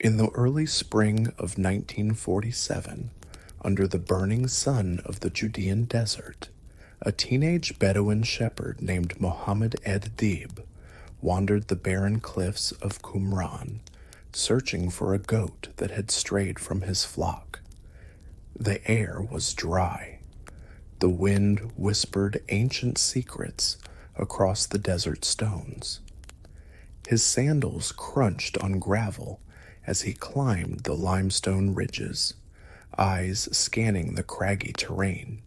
In the early spring of 1947, under the burning sun of the Judean desert, a teenage Bedouin shepherd named Mohammed Dib wandered the barren cliffs of Qumran, searching for a goat that had strayed from his flock. The air was dry. The wind whispered ancient secrets across the desert stones. His sandals crunched on gravel as he climbed the limestone ridges, eyes scanning the craggy terrain.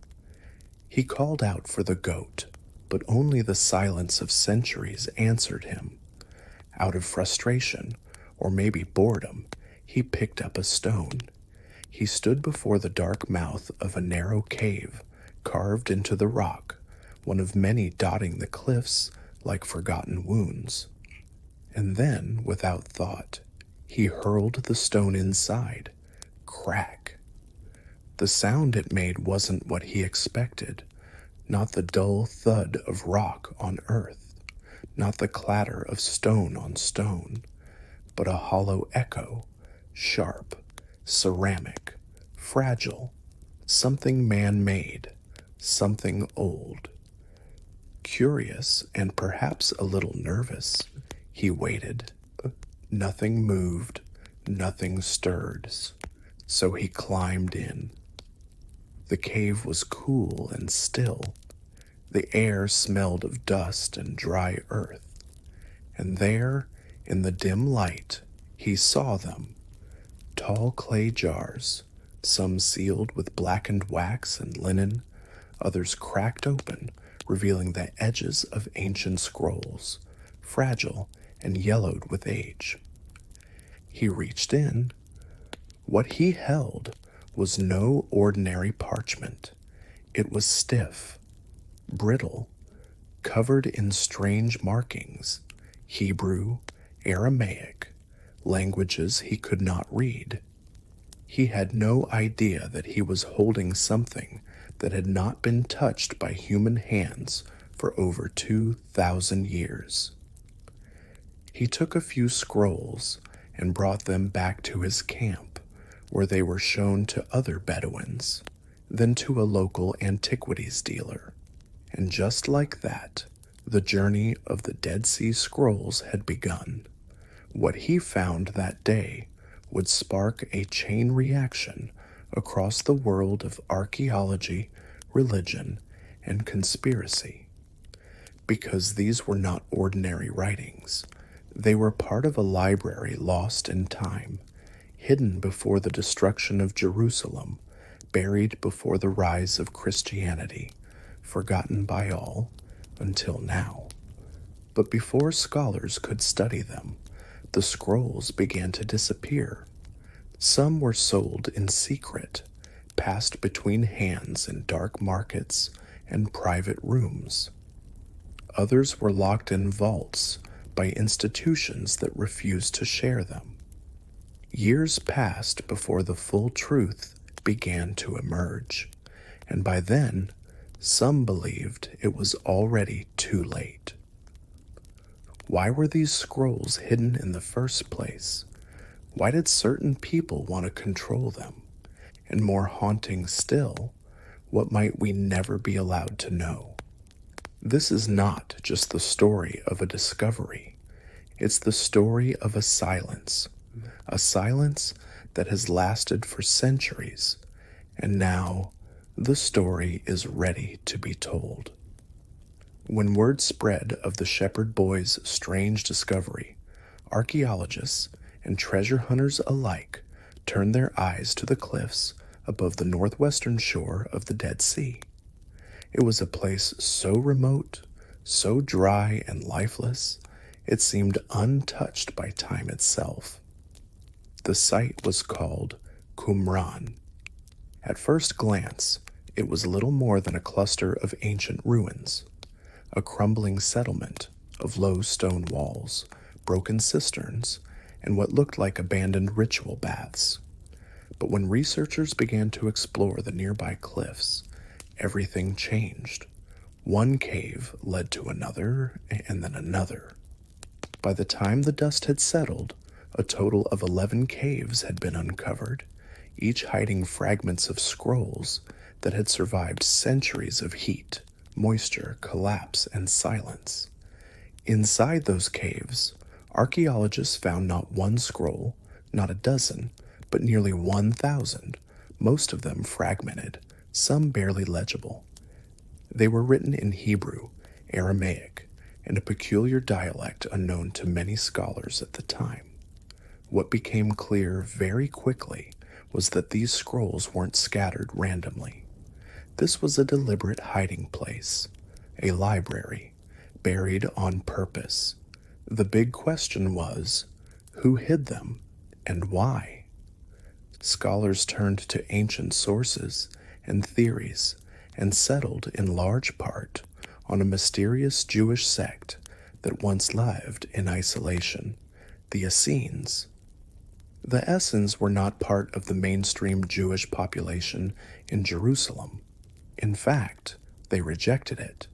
He called out for the goat, but only the silence of centuries answered him. Out of frustration, or maybe boredom, he picked up a stone. He stood before the dark mouth of a narrow cave carved into the rock, one of many dotting the cliffs like forgotten wounds. And then, without thought, he hurled the stone inside. Crack. The sound it made wasn't what he expected, not the dull thud of rock on earth, not the clatter of stone on stone, but a hollow echo, sharp, ceramic, fragile, something man-made, something old. Curious and perhaps a little nervous, he waited. Nothing moved, nothing stirred, so he climbed in. The cave was cool and still. The air smelled of dust and dry earth. And there, in the dim light, he saw them. Tall clay jars, some sealed with blackened wax and linen, others cracked open, revealing the edges of ancient scrolls, fragile and yellowed with age. He reached in. What he held was no ordinary parchment. It was stiff, brittle, covered in strange markings, Hebrew, Aramaic, languages he could not read. He had no idea that he was holding something that had not been touched by human hands for over 2,000 years. He took a few scrolls and brought them back to his camp, where they were shown to other Bedouins, then to a local antiquities dealer. And just like that, the journey of the Dead Sea Scrolls had begun. What he found that day would spark a chain reaction across the world of archaeology, religion, and conspiracy. Because these were not ordinary writings, they were part of a library lost in time, hidden before the destruction of Jerusalem, buried before the rise of Christianity, forgotten by all until now. But before scholars could study them, the scrolls began to disappear. Some were sold in secret, passed between hands in dark markets and private rooms. Others were locked in vaults by institutions that refused to share them. Years passed before the full truth began to emerge, and by then, some believed it was already too late. Why were these scrolls hidden in the first place? Why did certain people want to control them? And more haunting still, what might we never be allowed to know? This is not just the story of a discovery. It's the story of a silence that has lasted for centuries, and now the story is ready to be told. When word spread of the shepherd boy's strange discovery, archaeologists and treasure hunters alike turned their eyes to the cliffs above the northwestern shore of the Dead Sea. It was a place so remote, so dry and lifeless, it seemed untouched by time itself. The site was called Qumran. At first glance, it was little more than a cluster of ancient ruins, a crumbling settlement of low stone walls, broken cisterns, and what looked like abandoned ritual baths. But when researchers began to explore the nearby cliffs, everything changed. One cave led to another, and then another. By the time the dust had settled, A total of 11 caves had been uncovered, each hiding fragments of scrolls that had survived centuries of heat, moisture, collapse, and silence. Inside those caves, archaeologists found not one scroll, not a dozen, but nearly 1,000, most of them fragmented, some barely legible. They were written in Hebrew, Aramaic, and a peculiar dialect unknown to many scholars at the time. What became clear very quickly was that these scrolls weren't scattered randomly. This was a deliberate hiding place, a library, buried on purpose. The big question was, who hid them and why? Scholars turned to ancient sources and theories and settled in large part on a mysterious Jewish sect that once lived in isolation, the Essenes. The Essenes were not part of the mainstream Jewish population in Jerusalem. In fact, they rejected it.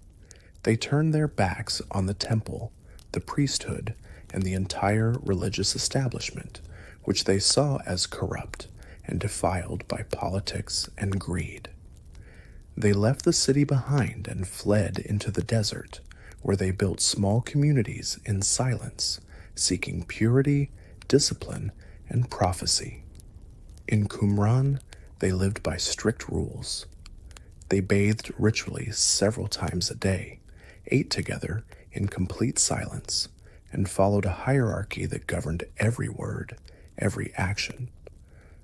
They turned their backs on the temple, the priesthood, and the entire religious establishment, which they saw as corrupt and defiled by politics and greed. They left the city behind and fled into the desert, where they built small communities in silence, seeking purity, discipline, and prophecy. In Qumran, they lived by strict rules. They bathed ritually several times a day, ate together in complete silence, and followed a hierarchy that governed every word, every action.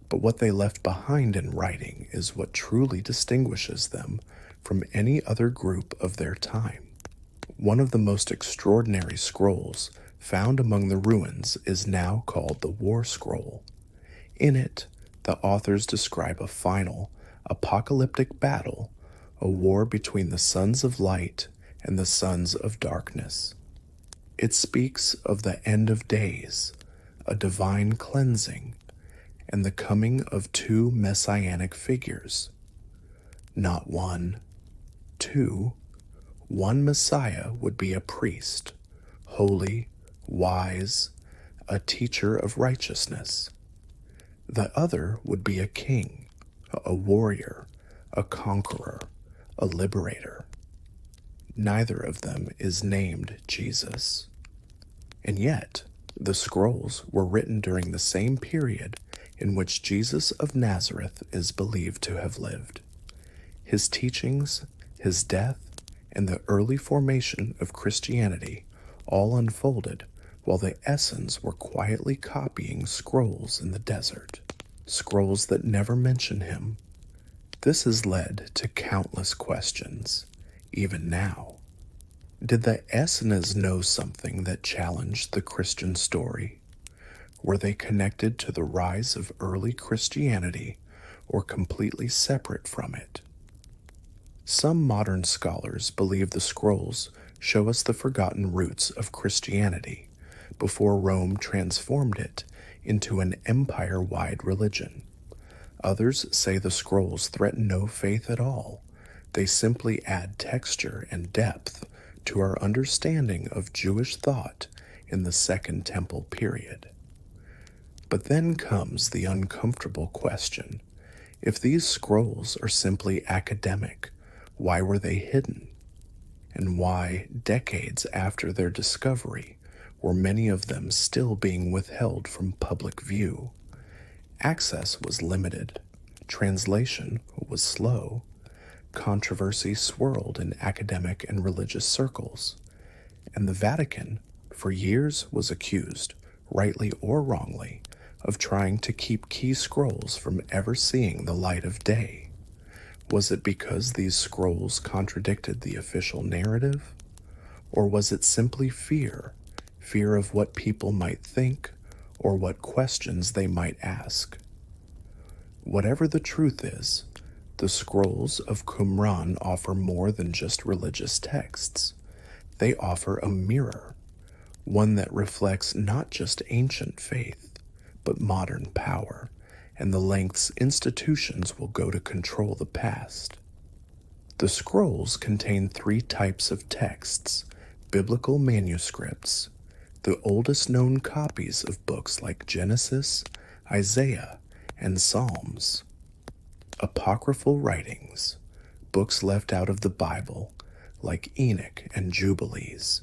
But what they left behind in writing is what truly distinguishes them from any other group of their time. One of the most extraordinary scrolls found among the ruins is now called the War Scroll. In it, the authors describe a final, apocalyptic battle, a war between the sons of light and the sons of darkness. It speaks of the end of days, a divine cleansing, and the coming of two messianic figures. Not one, two. One Messiah would be a priest, holy, wise, a teacher of righteousness. The other would be a king, a warrior, a conqueror, a liberator. Neither of them is named Jesus. And yet, the scrolls were written during the same period in which Jesus of Nazareth is believed to have lived. His teachings, his death, and the early formation of Christianity all unfolded while the Essenes were quietly copying scrolls in the desert, scrolls that never mention him. This has led to countless questions, even now. Did the Essenes know something that challenged the Christian story? Were they connected to the rise of early Christianity or completely separate from it? Some modern scholars believe the scrolls show us the forgotten roots of Christianity before Rome transformed it into an empire-wide religion. Others say the scrolls threaten no faith at all. They simply add texture and depth to our understanding of Jewish thought in the Second Temple period. But then comes the uncomfortable question. If these scrolls are simply academic, why were they hidden? And why, decades after their discovery, were many of them still being withheld from public view? Access was limited, translation was slow, controversy swirled in academic and religious circles, and the Vatican, for years, was accused, rightly or wrongly, of trying to keep key scrolls from ever seeing the light of day. Was it because these scrolls contradicted the official narrative? Or was it simply fear of what people might think or what questions they might ask? Whatever the truth is, the scrolls of Qumran offer more than just religious texts. They offer a mirror, one that reflects not just ancient faith, but modern power, and the lengths institutions will go to control the past. The scrolls contain three types of texts: biblical manuscripts, The oldest known copies of books like Genesis, Isaiah, and Psalms. Apocryphal writings, books left out of the Bible, like Enoch and Jubilees.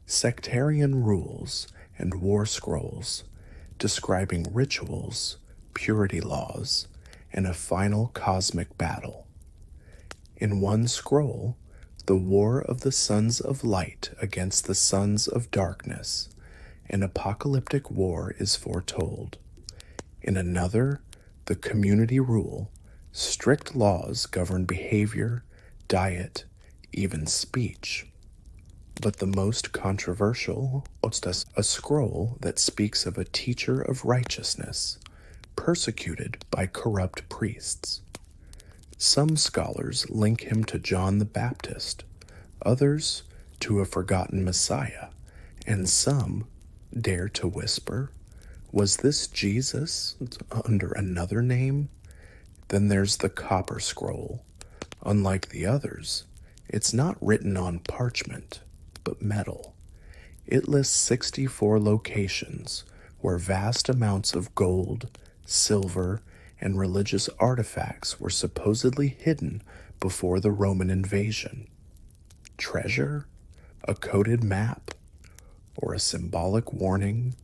Sectarian rules and war scrolls, describing rituals, purity laws, and a final cosmic battle. In one scroll, the war of the sons of light against the sons of darkness, an apocalyptic war is foretold. In another, the community rule, strict laws govern behavior, diet, even speech. But the most controversial is a scroll that speaks of a teacher of righteousness, persecuted by corrupt priests. Some scholars link him to John the Baptist, others to a forgotten Messiah, and some dare to whisper, was this Jesus under another name? Then there's the Copper Scroll. Unlike the others, it's not written on parchment, but metal. It lists 64 locations where vast amounts of gold, silver, and religious artifacts were supposedly hidden before the Roman invasion. Treasure? A coded map? Or a symbolic warning?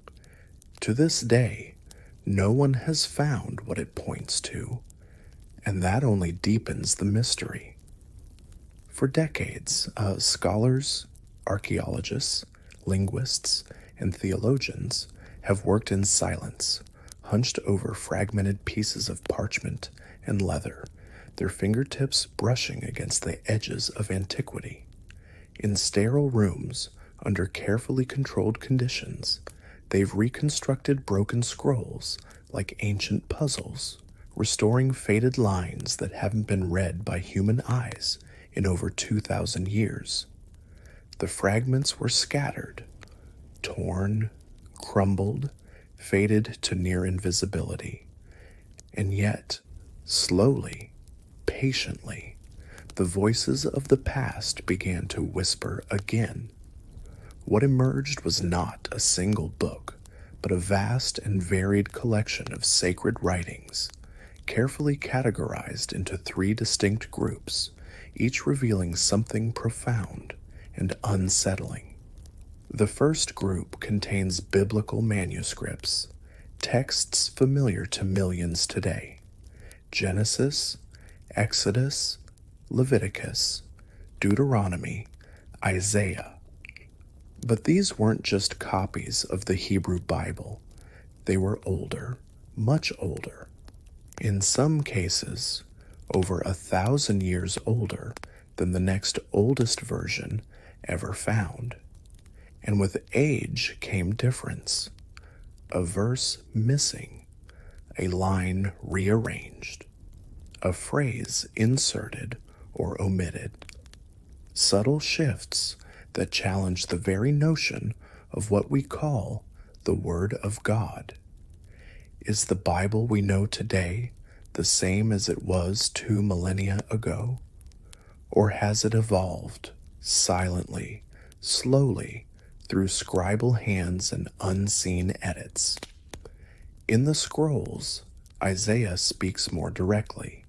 To this day, no one has found what it points to, and that only deepens the mystery. For decades, scholars, archaeologists, linguists, and theologians have worked in silence, hunched over fragmented pieces of parchment and leather, their fingertips brushing against the edges of antiquity. In sterile rooms, under carefully controlled conditions, they've reconstructed broken scrolls like ancient puzzles, restoring faded lines that haven't been read by human eyes in over 2,000 years. The fragments were scattered, torn, crumbled, faded to near invisibility. And yet, slowly, patiently, the voices of the past began to whisper again. What emerged was not a single book, but a vast and varied collection of sacred writings, carefully categorized into 3 distinct groups, each revealing something profound and unsettling. The first group contains biblical manuscripts, texts familiar to millions today. Genesis, Exodus, Leviticus, Deuteronomy, Isaiah. But these weren't just copies of the Hebrew Bible. They were older, much older. In some cases, over 1,000 years older than the next oldest version ever found. And with age came difference. A verse missing, a line rearranged, a phrase inserted or omitted. Subtle shifts that challenge the very notion of what we call the Word of God. Is the Bible we know today the same as it was 2 millennia ago? Or has it evolved silently, slowly, through scribal hands and unseen edits? In the scrolls, Isaiah speaks more directly.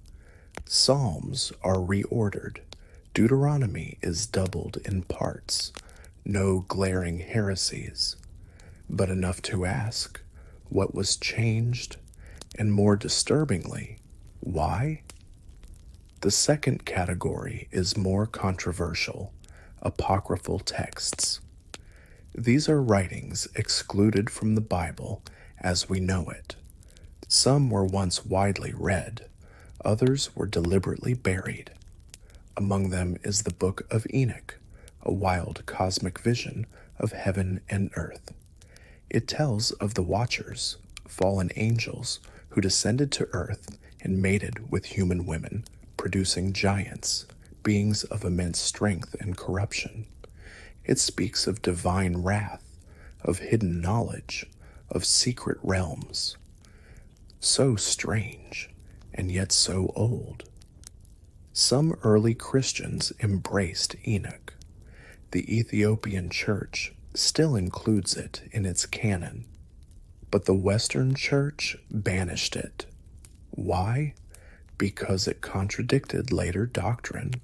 Psalms are reordered. Deuteronomy is doubled in parts. No glaring heresies, but enough to ask what was changed, and more disturbingly, why? The second category is more controversial: apocryphal texts. These are writings excluded from the Bible as we know it. Some were once widely read, others were deliberately buried. Among them is the Book of Enoch, a wild cosmic vision of heaven and earth. It tells of the Watchers, fallen angels who descended to earth and mated with human women, producing giants, beings of immense strength and corruption. It speaks of divine wrath, of hidden knowledge, of secret realms. So strange, and yet so old. Some early Christians embraced Enoch. The Ethiopian church, still includes it in its canon, but the Western Church banished it. Why? Because it contradicted later doctrine,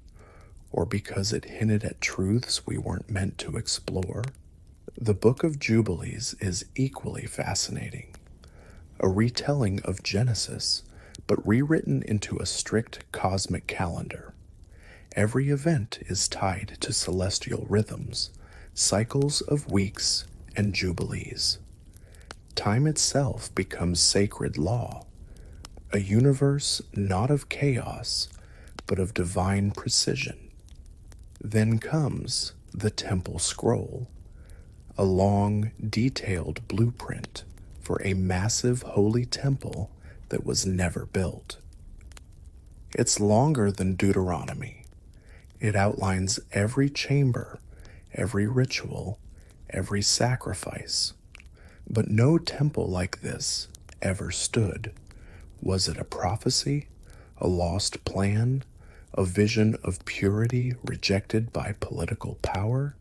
or because it hinted at truths we weren't meant to explore? The Book of Jubilees is equally fascinating, a retelling of Genesis, but rewritten into a strict cosmic calendar. Every event is tied to celestial rhythms, cycles of weeks, and jubilees. Time itself becomes sacred law, a universe not of chaos, but of divine precision. Then comes the Temple Scroll, a long, detailed blueprint for a massive holy temple that was never built. It's longer than Deuteronomy. It outlines every chamber, every ritual, every sacrifice. But no temple like this ever stood. Was it a prophecy, a lost plan, a vision of purity rejected by political power?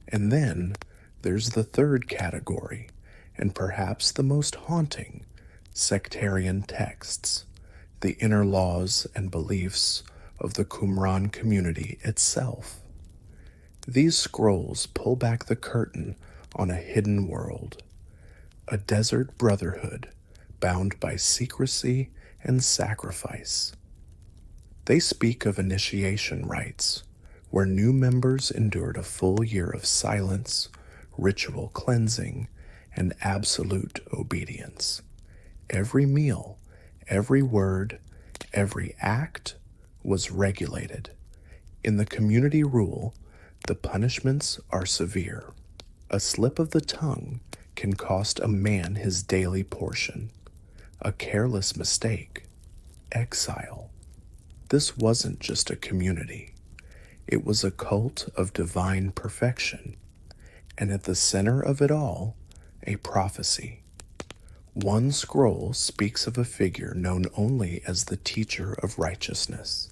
And then there's the third category, and perhaps the most haunting, sectarian texts, the inner laws and beliefs of the Qumran community itself. These scrolls pull back the curtain on a hidden world, a desert brotherhood bound by secrecy and sacrifice. They speak of initiation rites, where new members endured a full year of silence, ritual cleansing, and absolute obedience. Every meal, every word, every act was regulated. In the community rule, the punishments are severe. A slip of the tongue can cost a man his daily portion. A careless mistake, exile. This wasn't just a community. It was a cult of divine perfection, and at the center of it all, a prophecy. One scroll speaks of a figure known only as the teacher of righteousness,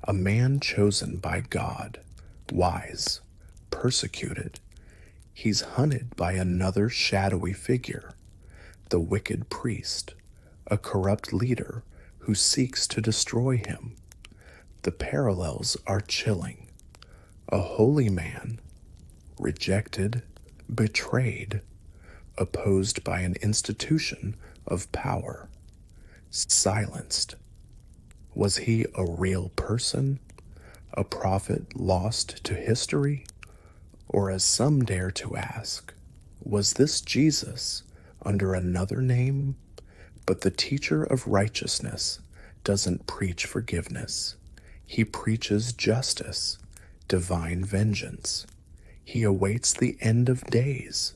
a man chosen by God, wise, persecuted. He's hunted by another shadowy figure, the wicked priest, a corrupt leader who seeks to destroy him. The parallels are chilling. A holy man, rejected, betrayed, opposed by an institution of power, silenced. Was he a real person, a prophet lost to history? Or, as some dare to ask, was this Jesus under another name? But the teacher of righteousness doesn't preach forgiveness. He preaches justice, divine vengeance. He awaits the end of days,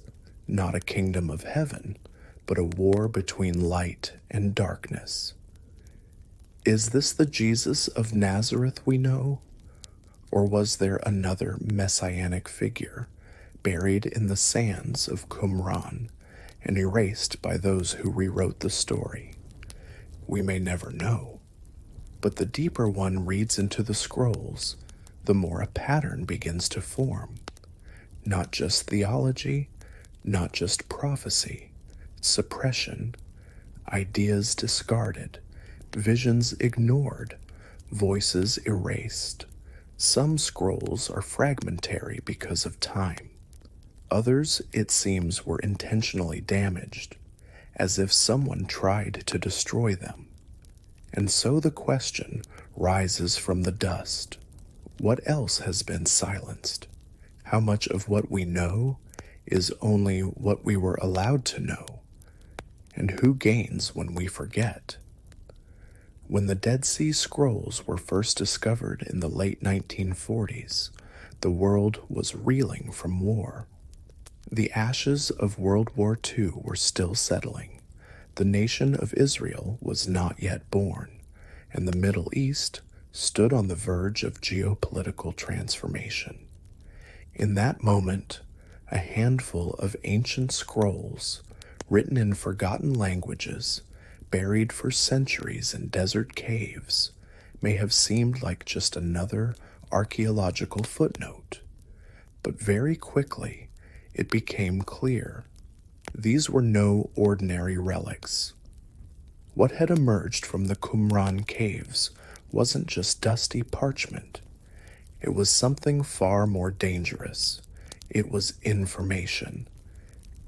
not a kingdom of heaven, but a war between light and darkness. Is this the Jesus of Nazareth we know? Or was there another messianic figure buried in the sands of Qumran and erased by those who rewrote the story? We may never know, but the deeper one reads into the scrolls, the more a pattern begins to form. Not just theology, not just prophecy, suppression, ideas discarded, visions ignored, voices erased. Some scrolls are fragmentary because of time. Others, it seems, were intentionally damaged, as if someone tried to destroy them. And so the question rises from the dust. What else has been silenced? How much of what we know is only what we were allowed to know? And who gains when we forget? When the Dead Sea Scrolls were first discovered in the late 1940s, the world was reeling from war. The ashes of World War II were still settling. The nation of Israel was not yet born, and the Middle East stood on the verge of geopolitical transformation. In that moment, a handful of ancient scrolls, written in forgotten languages, buried for centuries in desert caves, may have seemed like just another archaeological footnote. But very quickly, it became clear these were no ordinary relics. What had emerged from the Qumran caves wasn't just dusty parchment. It was something far more dangerous. It was information.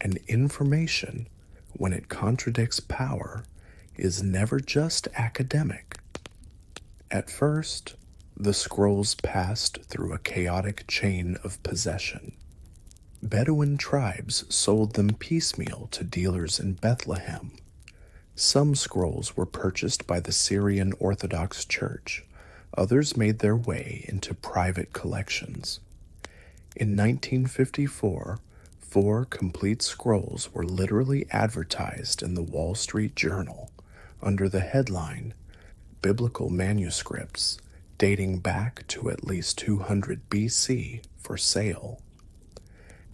And information, when it contradicts power, is never just academic. At first, the scrolls passed through a chaotic chain of possession. Bedouin tribes sold them piecemeal to dealers in Bethlehem. Some scrolls were purchased by the Syrian Orthodox Church. Others made their way into private collections. In 1954, 4 complete scrolls were literally advertised in the Wall Street Journal under the headline, Biblical Manuscripts Dating Back to at least 200 BC for Sale.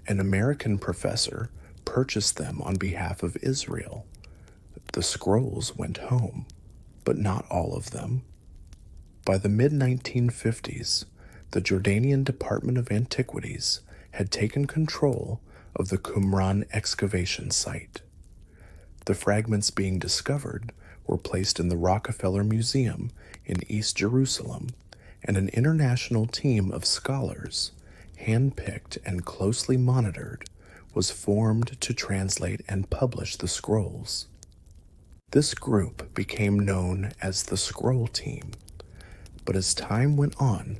An American professor purchased them on behalf of Israel. The scrolls went home, but not all of them. By the mid-1950s, the Jordanian Department of Antiquities had taken control of the Qumran excavation site. The fragments being discovered were placed in the Rockefeller Museum in East Jerusalem, and an international team of scholars, handpicked and closely monitored, was formed to translate and publish the scrolls. This group became known as the Scroll Team, but as time went on,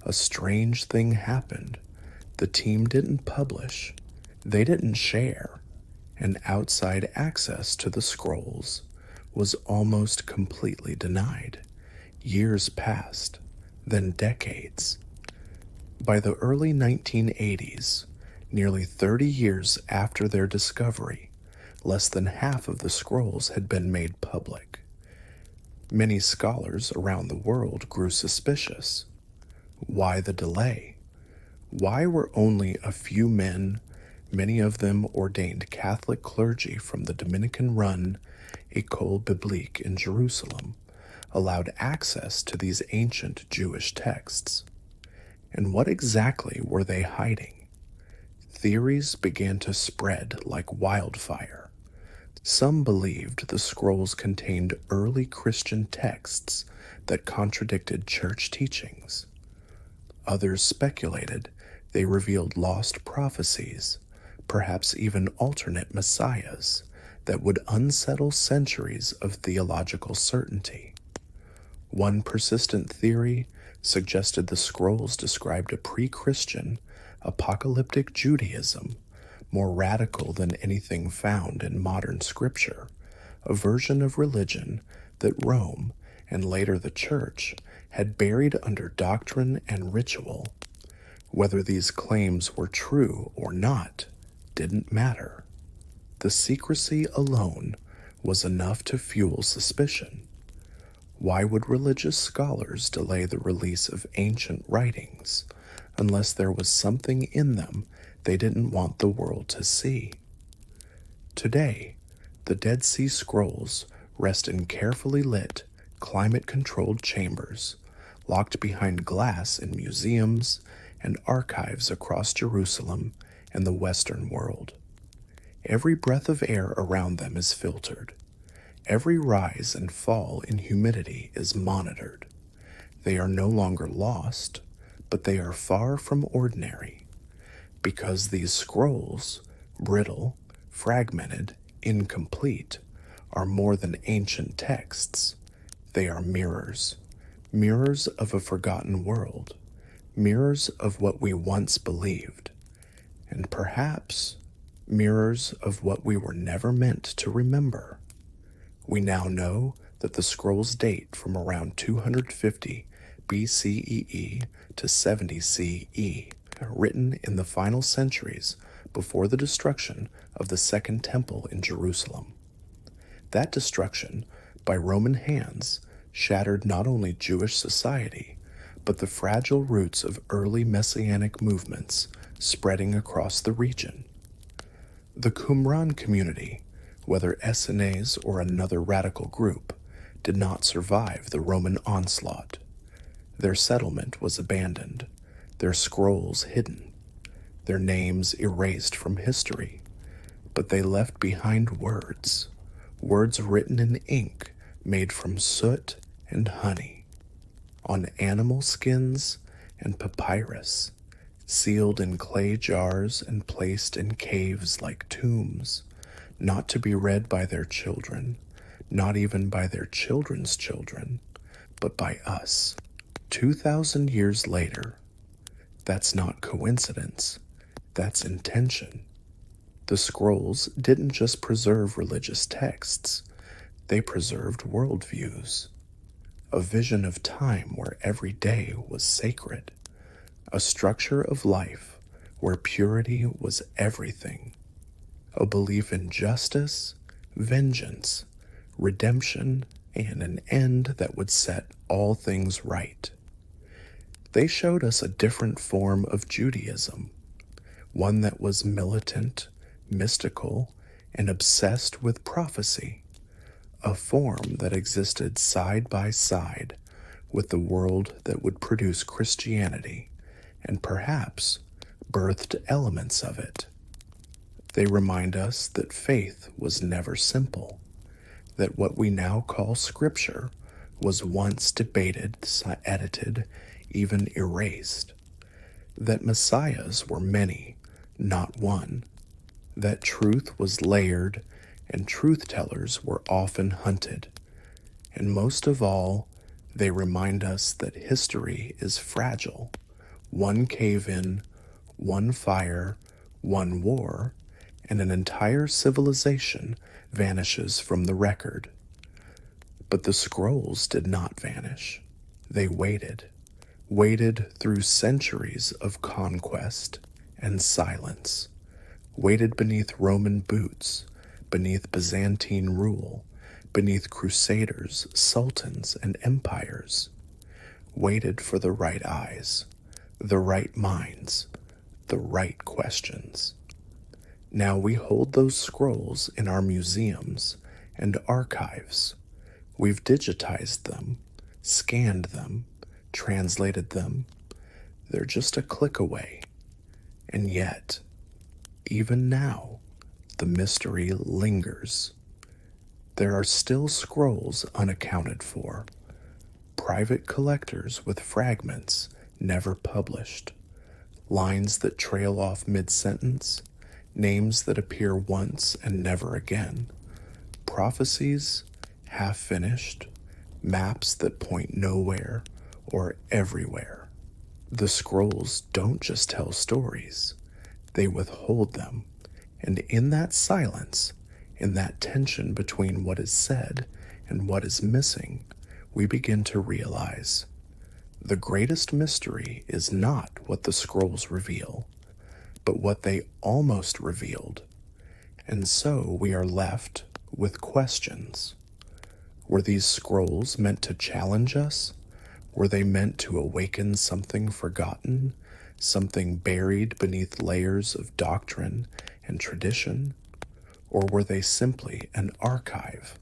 a strange thing happened. The team didn't publish, they didn't share, and outside access to the scrolls was almost completely denied. Years passed, then decades. By the early 1980s, nearly 30 years after their discovery, less than half of the scrolls had been made public. Many scholars around the world grew suspicious. Why the delay? Why were only a few men, many of them ordained Catholic clergy from the Dominican-run École Biblique in Jerusalem, allowed access to these ancient Jewish texts? And what exactly were they hiding? Theories began to spread like wildfire. Some believed the scrolls contained early Christian texts that contradicted church teachings. Others speculated they revealed lost prophecies, perhaps even alternate messiahs, that would unsettle centuries of theological certainty. One persistent theory suggested the scrolls described a pre-Christian, apocalyptic Judaism, more radical than anything found in modern scripture, a version of religion that Rome, and later the Church, had buried under doctrine and ritual. Whether these claims were true or not didn't matter. The secrecy alone was enough to fuel suspicion. Why would religious scholars delay the release of ancient writings unless there was something in them they didn't want the world to see? Today, the Dead Sea Scrolls rest in carefully lit, climate-controlled chambers, locked behind glass in museums and archives across Jerusalem and the Western world. Every breath of air around them is filtered. Every rise and fall in humidity is monitored. They are no longer lost, but they are far from ordinary. Because these scrolls, brittle, fragmented, incomplete, are more than ancient texts. They are mirrors, mirrors of a forgotten world, mirrors of what we once believed, and perhaps mirrors of what we were never meant to remember. We now know that the scrolls date from around 250 BCEE to 70 CE, written in the final centuries before the destruction of the Second Temple in Jerusalem. That destruction, by Roman hands, shattered not only Jewish society, but the fragile roots of early Messianic movements spreading across the region. The Qumran community, whether Essenes or another radical group, did not survive the Roman onslaught. Their settlement was abandoned, their scrolls hidden. their names erased from history, but they left behind words, words written in ink made from soot and honey, on animal skins and papyrus, sealed in clay jars and placed in caves like tombs, not to be read by their children, not even by their children's children, but by us. 2,000 years later. That's not coincidence, that's intention. The scrolls didn't just preserve religious texts, they preserved worldviews. A vision of time where every day was sacred, a structure of life where purity was everything, a belief in justice, vengeance, redemption, and an end that would set all things right. They showed us a different form of Judaism, one that was militant, mystical, and obsessed with prophecy, a form that existed side by side with the world that would produce Christianity and perhaps birthed elements of it. They remind us that faith was never simple, that what we now call Scripture was once debated, edited, even erased, that messiahs were many, not one, that truth was layered and truth-tellers were often hunted, and most of all, they remind us that history is fragile. One cave-in, one fire, one war, and an entire civilization vanishes from the record. But the scrolls did not vanish. They waited through centuries of conquest and silence, waited beneath Roman boots, beneath Byzantine rule, beneath crusaders, sultans, and empires, waited for the right eyes, the right minds, the right questions. Now we hold those scrolls in our museums and archives. We've digitized them, scanned them, translated them. They're just a click away. And yet, even now, the mystery lingers. There are still scrolls unaccounted for, private collectors with fragments never published, lines that trail off mid-sentence, names that appear once and never again, prophecies half-finished, maps that point nowhere or everywhere. The scrolls don't just tell stories, they withhold them, and in that silence, in that tension between what is said and what is missing, we begin to realize the greatest mystery is not what the scrolls reveal, but what they almost revealed. And so we are left with questions. Were these scrolls meant to challenge us? Were they meant to awaken something forgotten, something buried beneath layers of doctrine and tradition? Or were they simply an archive,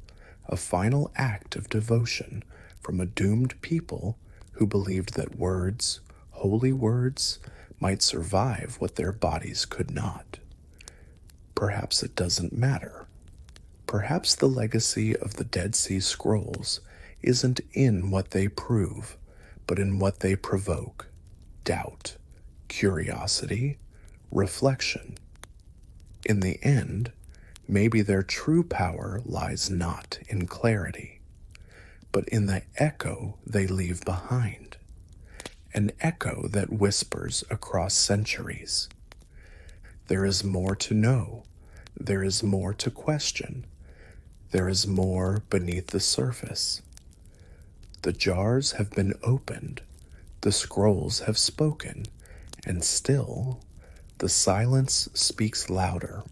a final act of devotion from a doomed people who believed that words, holy words, might survive what their bodies could not? Perhaps it doesn't matter. Perhaps the legacy of the Dead Sea Scrolls isn't in what they prove, but in what they provoke: doubt, curiosity, reflection. In the end, maybe their true power lies not in clarity, but in the echo they leave behind, an echo that whispers across centuries. There is more to know, there is more to question, there is more beneath the surface. The jars have been opened, the scrolls have spoken, and still the silence speaks louder.